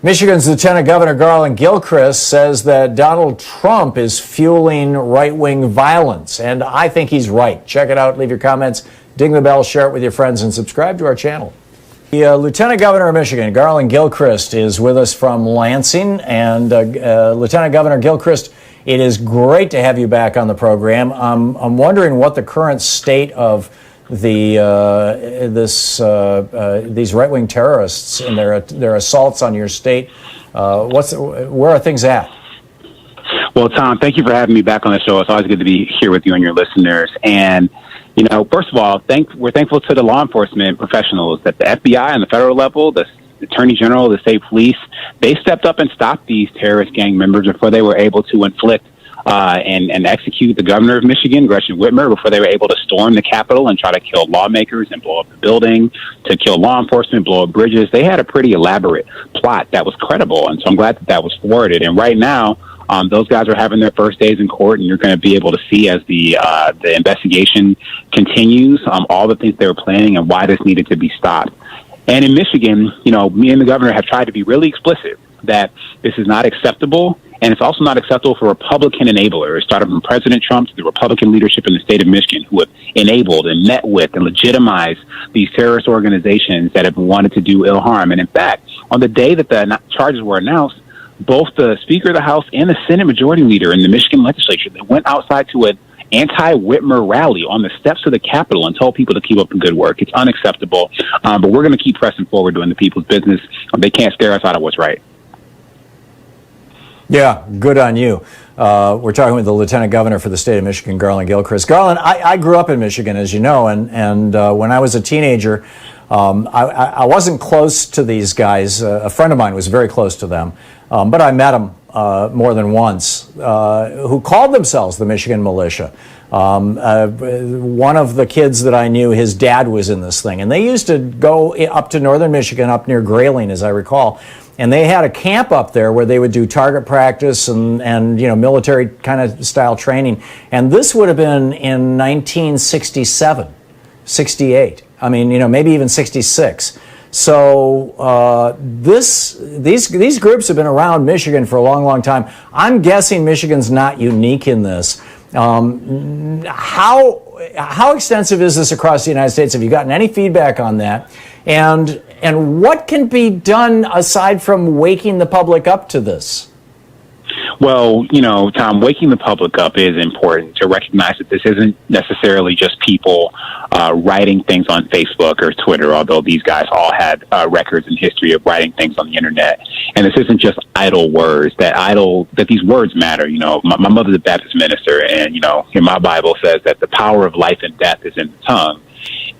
Michigan's Lieutenant Governor Garlin Gilchrist says that Donald Trump is fueling right-wing violence, and I think he's right. Check it out, leave your comments, ding the bell, share it with your friends, and subscribe to our channel. The Lieutenant Governor of Michigan, Garlin Gilchrist, is with us from Lansing, and Lieutenant Governor Gilchrist, it is great to have you back on the program. I'm wondering what the current state of these right-wing terrorists and their assaults on your state. Where are things at? Well, Tom, thank you for having me back on the show. It's always good to be here with you and your listeners. And, you know, first of all, we're thankful to the law enforcement professionals at the FBI on the federal level, the Attorney General, the state police. They stepped up and stopped these terrorist gang members before they were able to inflict and execute the governor of Michigan, Gretchen Whitmer, before they were able to storm the Capitol and try to kill lawmakers and blow up the building, to kill law enforcement, blow up bridges. They had a pretty elaborate plot that was credible, and so I'm glad that was thwarted. And right now, those guys are having their first days in court, and you're going to be able to see as the investigation continues all the things they were planning and why this needed to be stopped. And in Michigan, you know, me and the governor have tried to be really explicit that this is not acceptable. And it's also not acceptable for Republican enablers, starting from President Trump to the Republican leadership in the state of Michigan, who have enabled and met with and legitimized these terrorist organizations that have wanted to do ill harm. And in fact, on the day that the charges were announced, both the Speaker of the House and the Senate Majority Leader in the Michigan legislature, they went outside to an anti-Whitmer rally on the steps of the Capitol and told people to keep up the good work. It's unacceptable, but we're going to keep pressing forward doing the people's business. They can't scare us out of what's right. Yeah, good on you. We're talking with the Lieutenant Governor for the state of Michigan, Garlin Gilchrist. Garlin, I grew up in Michigan, as you know, and when I was a teenager, I wasn't close to these guys. A friend of mine was very close to them, but I met them more than once, who called themselves the Michigan militia. One of the kids that I knew, his dad was in this thing, and they used to go up to northern Michigan, up near Grayling, as I recall. And they had a camp up there where they would do target practice and you know, military kind of style training. And this would have been in 1967, 68. I mean, you know, maybe even 66. So these groups have been around Michigan for a long, long time. I'm guessing Michigan's not unique in this. How extensive is this across the United States? Have you gotten any feedback on that? And what can be done aside from waking the public up to this? Well, you know, Tom, waking the public up is important to recognize that this isn't necessarily just people writing things on Facebook or Twitter, although these guys all had records and history of writing things on the internet. And this isn't just idle words, that these words matter. You know, my mother's a Baptist minister, and, you know, in my Bible says that the power of life and death is in the tongue.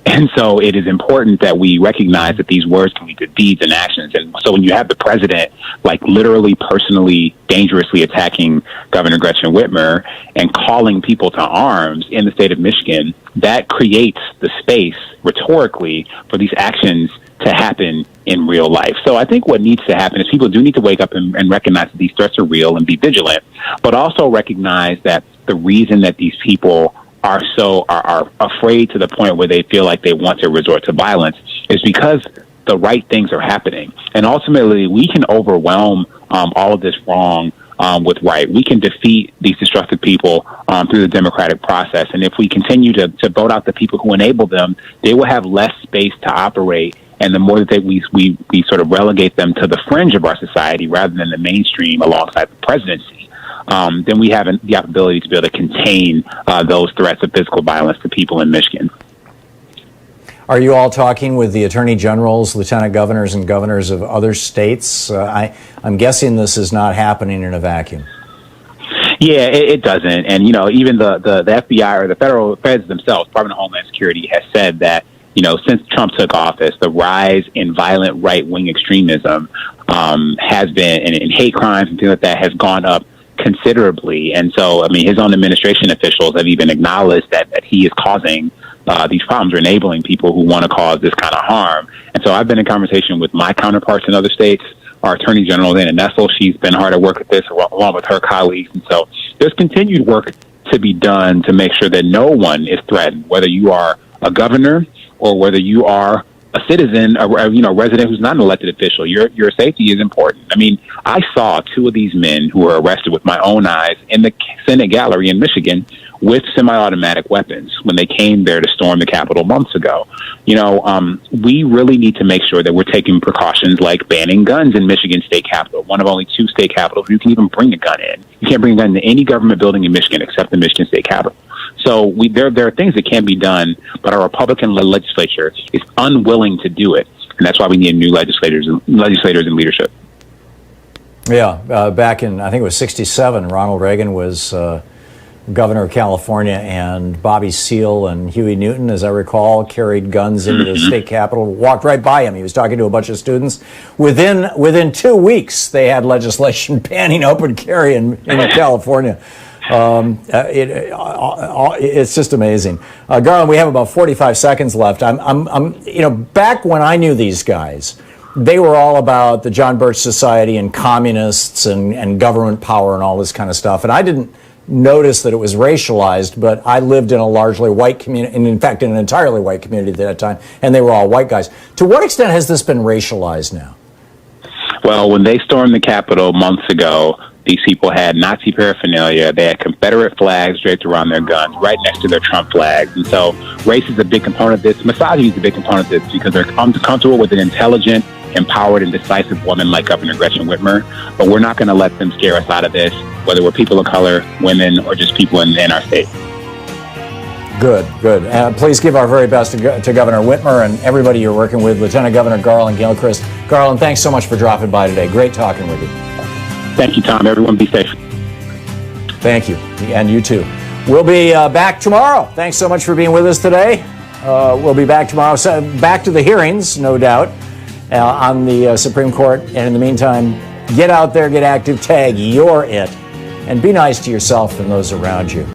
And so it is important that we recognize that these words can lead to deeds and actions. And so when you have the president, like, literally personally dangerously attacking Governor Gretchen Whitmer and calling people to arms in the state of Michigan, that creates the space rhetorically for these actions to happen in real life. So I think what needs to happen is people do need to wake up and recognize that these threats are real and be vigilant, but also recognize that the reason that these people are afraid to the point where they feel like they want to resort to violence is because the right things are happening. And ultimately, we can overwhelm all of this wrong with right. We can defeat these destructive people through the democratic process. And if we continue to vote out the people who enable them, they will have less space to operate. And the more that we sort of relegate them to the fringe of our society rather than the mainstream alongside the presidency, then we have the ability to be able to contain those threats of physical violence to people in Michigan. Are you all talking with the attorney generals, lieutenant governors, and governors of other states? I'm guessing this is not happening in a vacuum. Yeah, it doesn't. And, you know, even the FBI or the federal feds themselves, Department of Homeland Security, has said that, you know, since Trump took office, the rise in violent right-wing extremism has been, and hate crimes and things like that, has gone up considerably. And so, I mean, his own administration officials have even acknowledged that he is causing these problems, or enabling people who want to cause this kind of harm. And so I've been in conversation with my counterparts in other states. Our Attorney General, Dana Nessel, she's been hard at work at this along with her colleagues. And so there's continued work to be done to make sure that no one is threatened, whether you are a governor or whether you are a citizen, a resident who's not an elected official. Your safety is important. I mean, I saw two of these men who were arrested with my own eyes in the Senate gallery in Michigan with semi-automatic weapons when they came there to storm the Capitol months ago. We really need to make sure that we're taking precautions like banning guns in Michigan State Capitol, one of only two state capitals you can even bring a gun in. You can't bring a gun into any government building in Michigan except the Michigan State Capitol. So there are things that can be done, but our Republican legislature is unwilling to do it, and that's why we need new legislators and leadership. Yeah, back in, I think it was 1967, Ronald Reagan was governor of California, and Bobby Seale and Huey Newton, as I recall, carried guns into the state capitol, walked right by him. He was talking to a bunch of students. Within 2 weeks, they had legislation banning open carry in California. It's just amazing. Garlin, we have about 45 seconds left. Back when I knew these guys, they were all about the John Birch Society and communists and government power and all this kind of stuff. And I didn't notice that it was racialized, but I lived in a largely white community, and in fact in an entirely white community at that time, and they were all white guys. To what extent has this been racialized now? Well, when they stormed the Capitol months ago, these people had Nazi paraphernalia. They had Confederate flags draped around their guns right next to their Trump flags. And so race is a big component of this. Misogyny is a big component of this because they're comfortable with an intelligent, empowered, and decisive woman like Governor Gretchen Whitmer. But we're not going to let them scare us out of this, whether we're people of color, women, or just people in our state. Good. Please give our very best to Governor Whitmer and everybody you're working with, Lieutenant Governor Garlin Gilchrist. Garlin, thanks so much for dropping by today. Great talking with you. Thank you, Tom. Everyone be safe. Thank you. And you too. We'll be back tomorrow. Thanks so much for being with us today. We'll be back tomorrow. So back to the hearings, no doubt, on the Supreme Court. And in the meantime, get out there, get active, tag, you're it, and be nice to yourself and those around you.